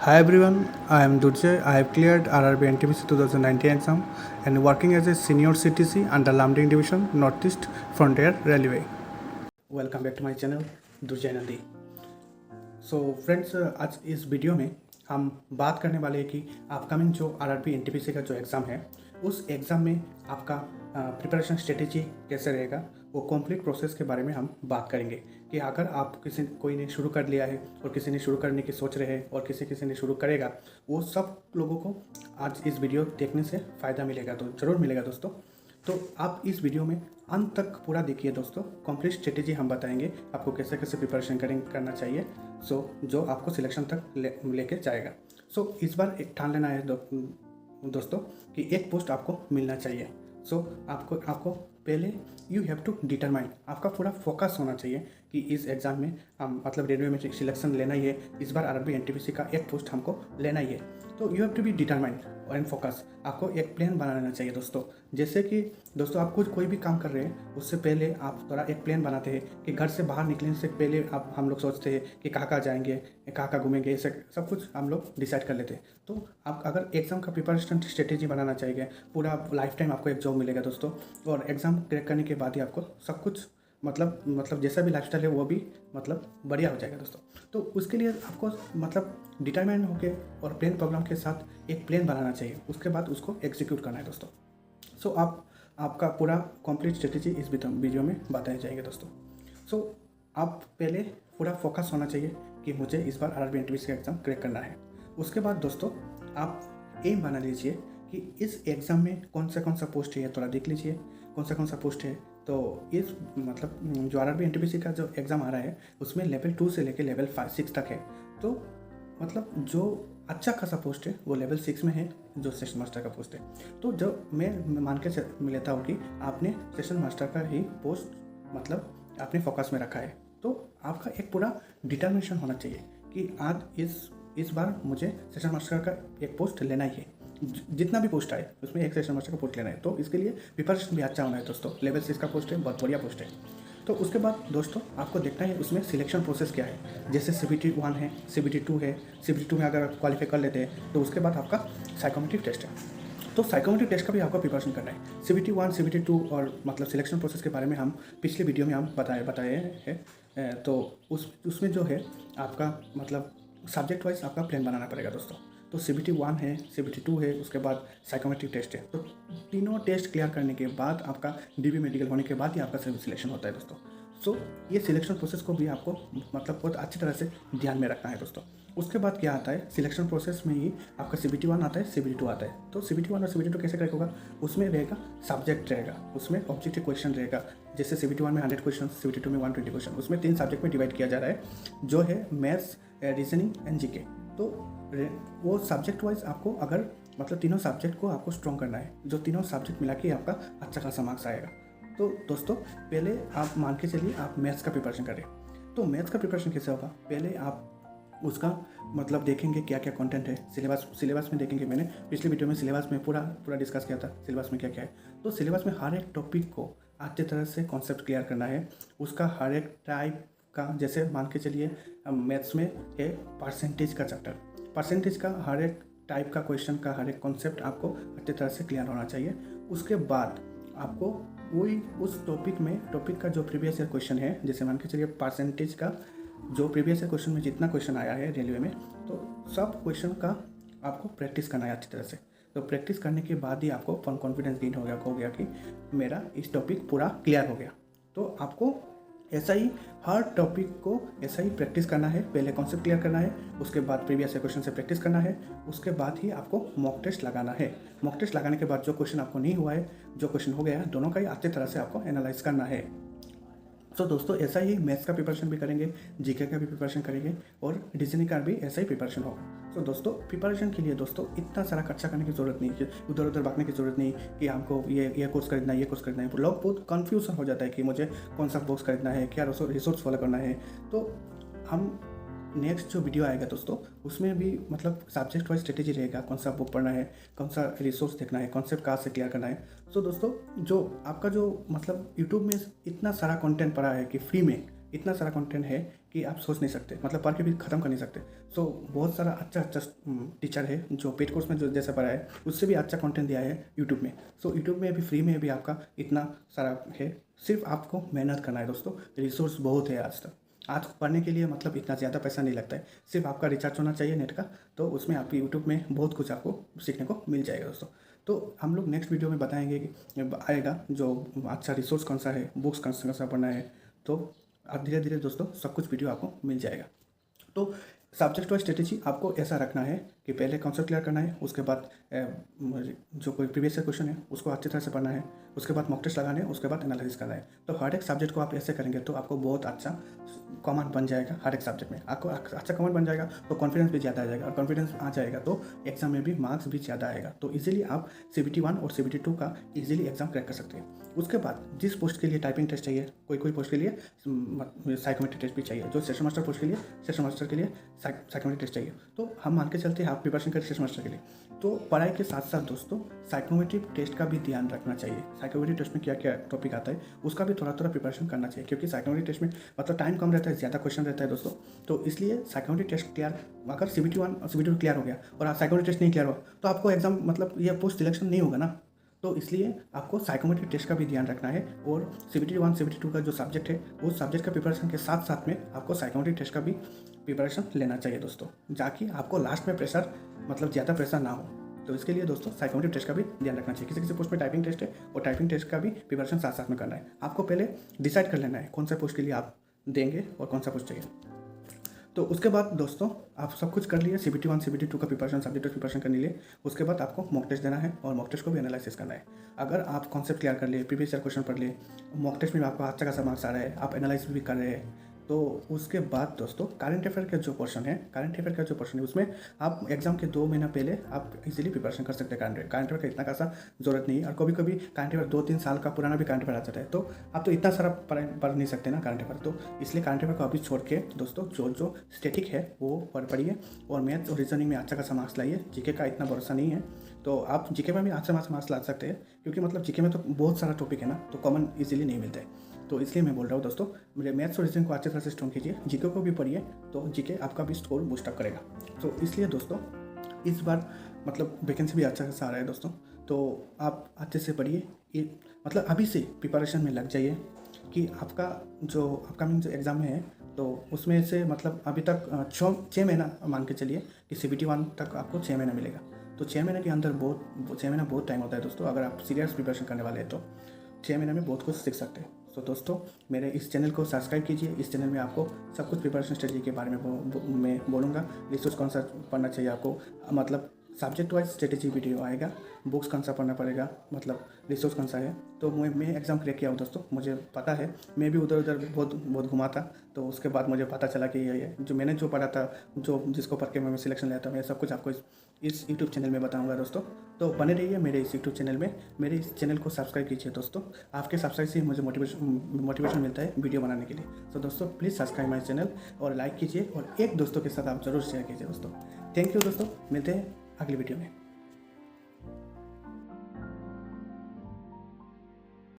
Hi everyone, I am Durjay. I have cleared RRB NTPC 2019 exam and working as a senior CTC under Lamding Division, Northeast Frontier Railway. Welcome back to my channel, Durjay Nandi. So friends आज इस video में हम बात करने वाले हैं कि upcoming जो आरआरबी एनटीपीसी का जो एग्ज़ाम है उस एग्ज़ाम में आपका प्रिपरेशन स्ट्रेटेजी कैसे रहेगा, वो कंप्लीट प्रोसेस के बारे में हम बात करेंगे कि अगर आप कोई ने शुरू कर लिया है और किसी ने शुरू करने की सोच रहे हैं और किसी ने शुरू करेगा, वो सब लोगों को आज इस वीडियो देखने से फ़ायदा मिलेगा, तो ज़रूर मिलेगा दोस्तों। तो आप इस वीडियो में अंत तक पूरा देखिए दोस्तों। कंप्लीट स्ट्रेटेजी हम बताएंगे आपको कैसे कैसे प्रिपरेशन करना चाहिए, जो आपको सिलेक्शन तक लेके जाएगा। इस बार एक ठान लेना है दोस्तों कि एक पोस्ट आपको मिलना चाहिए। आपको पहले यू हैव टू डिटरमाइन, आपका पूरा फोकस होना चाहिए कि इस एग्ज़ाम में हम मतलब रेलवे में सिलेक्शन लेना ही है, इस बार आरआरबी एनटीपीसी का एक पोस्ट हमको लेना ही है। तो you have to be determine and focus. आपको एक प्लान बनाना चाहिए दोस्तों। जैसे कि दोस्तों आप कोई भी काम कर रहे हैं उससे पहले आप थोड़ा एक प्लान बनाते हैं कि घर से बाहर निकलने से पहले हम लोग सोचते हैं कि कहाँ जाएंगे, कहाँ घूमेंगे, ऐसे सब कुछ हम लोग डिसाइड कर लेते हैं। तो आप अगर एग्ज़ाम का प्रिपरेशन स्ट्रेटेजी बनाना चाहिए, पूरा लाइफ टाइम आपको एक जॉब मिलेगा दोस्तों, और एग्ज़ाम क्रैक करने के बाद ही आपको सब कुछ मतलब जैसा भी लाइफस्टाइल है वो भी मतलब बढ़िया हो जाएगा दोस्तों। तो उसके लिए आपको मतलब डिटरमाइन होकर और प्लान प्रोग्राम के साथ एक प्लान बनाना चाहिए, उसके बाद उसको एग्जीक्यूट करना है दोस्तों। आपका पूरा कंप्लीट स्ट्रेटेजी इस वीडियो में बताया जाएगा दोस्तों। आप पहले पूरा फोकस होना चाहिए कि मुझे इस बार आरआरबी एनटीपीसी का एग्ज़ाम क्रैक करना है। उसके बाद दोस्तों आप एम बना लीजिए कि इस एग्ज़ाम में कौन सा पोस्ट है, थोड़ा देख लीजिए कौन सा पोस्ट है। तो इस मतलब जो आरआरबी एनटीपीसी का जो एग्ज़ाम आ रहा है उसमें लेवल 2 से लेकर लेवल 6 तक है। तो मतलब जो अच्छा खासा पोस्ट है वो लेवल 6 में है, जो सेशन मास्टर का पोस्ट है। तो जो मैं मान के लेता हूँ कि आपने सेशन मास्टर का ही पोस्ट मतलब आपने फोकस में रखा है। तो आपका एक पूरा डिटर्मिनेशन होना चाहिए कि आज इस बार मुझे सेशन मास्टर का एक पोस्ट लेना ही है, जितना भी पोस्ट आए उसमें एक सेशन मास्टर का पोस्ट लेना है। तो इसके लिए प्रिपरेशन भी अच्छा होना है दोस्तों। लेवल 6 का पोस्ट है, बहुत बढ़िया पोस्ट है। तो उसके बाद दोस्तों आपको देखना है उसमें सिलेक्शन प्रोसेस क्या है। जैसे CBT 1 है, CBT 2 है। CBT 2 में अगर आप क्वालिफाई कर लेते हैं तो उसके बाद आपका साइकोमेट्रिक टेस्ट है। तो साइकोमेट्रिक टेस्ट का भी आपको प्रिपरेशन करना है। CBT 1, CBT 2 और मतलब सिलेक्शन प्रोसेस के बारे में हम पिछले वीडियो में हम बताए हैं। तो उसमें जो है आपका मतलब सब्जेक्ट वाइज आपका प्लान बनाना पड़ेगा दोस्तों। तो CBT 1 है, CBT 2 है, उसके बाद साइकोमेट्रिक टेस्ट है। तो तीनों टेस्ट क्लियर करने के बाद आपका DB मेडिकल होने के बाद ही आपका सिलेक्शन होता है दोस्तों। ये सिलेक्शन प्रोसेस को भी आपको मतलब बहुत अच्छी तरह से ध्यान में रखना है दोस्तों। उसके बाद क्या आता है, सिलेक्शन प्रोसेस में ही आपका CBT 1 आता है, CBT 2 आता है। तो CBT 1 और CBT 2 कैसे क्रैक होगा, उसमें रहेगा सब्जेक्ट रहेगा, उसमें ऑब्जेक्टिव क्वेश्चन रहेगा। जैसे CBT 1 में 100 क्वेश्चन, CBT 2 में 120 क्वेश्चन। उसमें 3 सब्जेक्ट में डिवाइड किया जा रहा है, जो है मैथ्स, रीजनिंग एंड जीके। तो वो सब्जेक्ट वाइज आपको अगर मतलब तीनों सब्जेक्ट को आपको स्ट्रॉन्ग करना है, जो तीनों सब्जेक्ट मिला के आपका अच्छा खासा मार्क्स आएगा। तो दोस्तों पहले आप मान के चलिए आप मैथ्स का प्रिपरेशन करें। तो मैथ्स का प्रिपरेशन कैसे होगा, पहले आप उसका मतलब देखेंगे क्या क्या कंटेंट है। सिलेबस में देखेंगे, मैंने पिछले वीडियो में सिलेबस में पूरा डिस्कस किया था सिलेबस में क्या क्या है। तो सिलेबस में हर एक टॉपिक को अच्छी तरह से कॉन्सेप्ट क्लियर करना है, उसका हर एक टाइप का। जैसे मान के चलिए मैथ्स में है परसेंटेज का चैप्टर, परसेंटेज का हर एक टाइप का क्वेश्चन का हर एक कॉन्सेप्ट आपको अच्छी तरह से क्लियर होना चाहिए। उसके बाद आपको वही उस टॉपिक का जो प्रीवियस ईयर क्वेश्चन है, जैसे मान के चलिए परसेंटेज का जो प्रीवियस ईयर क्वेश्चन में जितना क्वेश्चन आया है रेलवे में, तो सब क्वेश्चन का आपको प्रैक्टिस करना है अच्छी तरह से। तो प्रैक्टिस करने के बाद ही आपको कॉन्फिडेंस गेन हो गया कि मेरा इस टॉपिक पूरा क्लियर हो गया। तो आपको ऐसा ही हर टॉपिक को ऐसा ही प्रैक्टिस करना है। पहले कॉन्सेप्ट क्लियर करना है, उसके बाद प्रीवियस क्वेश्चन से प्रैक्टिस करना है, उसके बाद ही आपको मॉक टेस्ट लगाना है। मॉक टेस्ट लगाने के बाद जो क्वेश्चन आपको नहीं हुआ है, जो क्वेश्चन हो गया है, दोनों का ही अच्छी तरह से आपको एनालाइज करना है। तो दोस्तों ऐसा ही मैथ्स का प्रिपरेशन भी करेंगे, जीके का भी प्रिपरेशन करेंगे और रीजनिंग का भी ऐसा ही प्रिपरेशन होगा। तो दोस्तों प्रिपरेशन के लिए दोस्तों इतना सारा खर्चा करने की ज़रूरत नहीं है, उधर उधर भागने की ज़रूरत नहीं कि हमको ये कोर्स खरीदना है, ये कोर्स खरीदना है। लोग बहुत कन्फ्यूजन हो जाता है कि मुझे कौन सा कोर्स खरीदना है, क्या रिसोर्स फॉलो करना है। तो हम नेक्स्ट जो वीडियो आएगा दोस्तों उसमें भी मतलब सब्जेक्ट वाइज स्ट्रेटेजी रहेगा, कौन सा बुक पढ़ना है, कौन सा रिसोर्स देखना है, कॉन्सेप्ट कहाँ से क्लियर करना है। तो दोस्तों जो आपका जो मतलब यूट्यूब में इतना सारा कंटेंट पड़ा है कि फ्री में इतना सारा कंटेंट है कि आप सोच नहीं सकते, मतलब पढ़ के भी ख़त्म कर नहीं सकते। सो बहुत सारा अच्छा टीचर है जो पेड कोर्स में जो जैसा पढ़ा है उससे भी अच्छा कंटेंट दिया है यूट्यूब में। सो यूट्यूब में भी फ्री में भी आपका इतना सारा है, सिर्फ आपको मेहनत करना है दोस्तों। रिसोर्स बहुत है आज पढ़ने के लिए, मतलब इतना ज़्यादा पैसा नहीं लगता है, सिर्फ आपका रिचार्ज होना चाहिए नेट का, तो उसमें आपकी यूट्यूब में बहुत कुछ आपको सीखने को मिल जाएगा दोस्तों। तो हम लोग नेक्स्ट वीडियो में बताएंगे कि आएगा जो अच्छा रिसोर्स कौन सा है, बुक्स कौन सा पढ़ना है, तो आप धीरे धीरे दोस्तों सब कुछ वीडियो आपको मिल जाएगा। तो सब्जेक्ट वाइज स्ट्रेटेजी आपको ऐसा रखना है कि पहले कॉन्सेप्ट क्लियर करना है, उसके बाद जो कोई प्रीवियस क्वेश्चन है उसको अच्छी तरह से पढ़ना है, उसके बाद मॉक टेस्ट लगाना है, उसके बाद एनालिसिस करना है। तो हर एक सब्जेक्ट को आप ऐसे करेंगे तो आपको बहुत अच्छा कॉमन बन जाएगा। हर एक सब्जेक्ट में आपको अच्छा कॉमन बन जाएगा तो कॉन्फिडेंस भी ज़्यादा आ जाएगा, और कॉन्फिडेंस आ जाएगा तो एग्जाम में भी मार्क्स भी ज़्यादा आएगा। तो इजीली आप CBT 1 और CBT 2 का इजीली एग्जाम क्रैक कर सकते हैं। उसके बाद जिस पोस्ट के लिए टाइपिंग टेस्ट चाहिए, कोई पोस्ट के लिए साइकोमेट्री टेस्ट भी चाहिए, जो सेशन मास्टर पोस्ट के लिए सेशन मास्टर के लिए साइकोमेट्री टेस्ट चाहिए। तो हम मान के चलते हैं आप प्रिपरेशन करें सेशन मास्टर के लिए, तो पढ़ाई के साथ साथ दोस्तों साइकोमेट्रिक टेस्ट का भी ध्यान रखना चाहिए। साइकोमेट्रिक टेस्ट में क्या क्या टॉपिक आता है उसका भी थोड़ा थोड़ा प्रिपरेशन करना चाहिए, क्योंकि साइकोमेट्रिक टेस्ट में मतलब टाइम कम रहता है, ज़्यादा क्वेश्चन रहता है दोस्तों। तो इसलिए साइकोमेट्रिक टेस्ट क्लियर, अगर CBT 1 और CBT 2 क्लियर हो गया और आप साइकोमेट्रिक टेस्ट नहीं क्लियर हुआ तो आपको एग्जाम मतलब ये पोस्ट सिलेक्शन नहीं होगा ना। तो इसलिए आपको साइकोमेट्रिक टेस्ट का भी ध्यान रखना है, और CBT 1 CBT 2 का जो सब्जेक्ट है उस सब्जेक्ट का प्रिपरेशन के साथ साथ में आपको साइकोमेट्रिक टेस्ट का भी प्रिपरेशन लेना चाहिए दोस्तों, ताकि आपको लास्ट में प्रेशर मतलब ज़्यादा प्रेशर ना हो। तो इसके लिए दोस्तों साइकोमेट्रिक टेस्ट का भी ध्यान रखना चाहिए। किसी किसी पोस्ट में टाइपिंग टेस्ट है और टाइपिंग टेस्ट का भी प्रिपरेशन साथ साथ में करना है। आपको पहले डिसाइड कर लेना है कौन सा पोस्ट के लिए आप देंगे और कौन सा पोस्ट चाहिए। तो उसके बाद दोस्तों आप सब कुछ कर लिए, CBT 1 CBT 2 का प्रिपरेशन, सब्जेक्ट प्रिपरेशन करने लिए। उसके बाद आपको मॉक टेस्ट देना है और मॉक टेस्ट को भी एनालिसिस करना है। अगर आप कॉन्सेप्ट क्लियर कर लिए, प्रीवियस ईयर क्वेश्चन पढ़ लिए, मॉक टेस्ट में आपको अच्छा खासा मार्क्स आ रहा है, आप एनालिसिस भी कर रहे हैं, तो उसके बाद दोस्तों करंट अफेयर का जो पोर्शन है उसमें आप एग्जाम के 2 महीना पहले आप इजीली प्रिपरेशन कर सकते हैं। करंट अफेयर का इतना खासा जरूरत नहीं है, और कभी कभी करंट अफेयर 2-3 साल का पुराना भी करंट अफेयर आ जाता है, तो आप तो इतना सारा पढ़ नहीं सकते ना करंट अफेयर। तो इसलिए करंट अफेयर को अभी छोड़ के दोस्तों जो स्टैटिक है वो पढ़िए, और मैथ्स और रीजनिंग में अच्छा खासा मार्क्स लाइए। जीके का इतना भरोसा नहीं है, तो आप जीके में भी अच्छा मार्क्स ला सकते हैं, क्योंकि मतलब जीके में तो बहुत सारा टॉपिक है ना, तो कॉमन इजीली नहीं मिलता है। तो इसलिए मैं बोल रहा हूँ दोस्तों, मेरे मैथ्स और रीजनिंग को अच्छे तरह से स्ट्रॉन्ग कीजिए, जीके को भी पढ़िए, तो जीके आपका भी स्कोर बूस्टअप करेगा। तो इसलिए दोस्तों इस बार मतलब वैकेंसी भी अच्छा खासा आ रहा है दोस्तों, तो आप अच्छे से पढ़िए, मतलब अभी से प्रिपरेशन में लग जाइए कि आपका जो अपकमिंग जो एग्ज़ाम है तो उसमें से मतलब अभी तक 6 महीना मान के चलिए कि CBT 1 तक आपको 6 महीना मिलेगा। तो 6 महीने के अंदर 6 महीना बहुत टाइम होता है दोस्तों। अगर आप सीरियस प्रिपरेशन करने वाले हैं तो 6 महीने में बहुत कुछ सीख सकते हैं। तो दोस्तों मेरे इस चैनल को सब्सक्राइब कीजिए। इस चैनल में आपको सब कुछ प्रिपरेशन स्ट्रेटजी के बारे में मैं बोलूँगा। रिसोर्स कौन सा पढ़ना चाहिए आपको, मतलब सब्जेक्ट वाइज स्ट्रेटेजी वीडियो आएगा, बुक्स कौन सा पढ़ना पड़ेगा, मतलब रिसोर्स कौन सा है। तो मैं एग्ज़ाम क्रैक किया हूँ दोस्तों, मुझे पता है, मैं भी उधर उधर बहुत घुमा था, तो उसके बाद मुझे पता चला कि ये जो मैंने जो पढ़ा था, जिसको पढ़ के मैं सिलेक्शन लिया था, मैं सब कुछ आपको इस यूट्यूब चैनल में बताऊंगा दोस्तों। तो बने रहिए मेरे इस यूट्यूब चैनल में, मेरे इस चैनल को सब्सक्राइब कीजिए दोस्तों। आपके सब्सक्राइब से मुझे मोटिवेशन मिलता है वीडियो बनाने के लिए। तो दोस्तों प्लीज़ सब्सक्राइब माई चैनल और लाइक कीजिए, और एक दोस्तों के साथ आप जरूर शेयर कीजिए दोस्तों। थैंक यू दोस्तों, मिलते हैं अगली वीडियो में।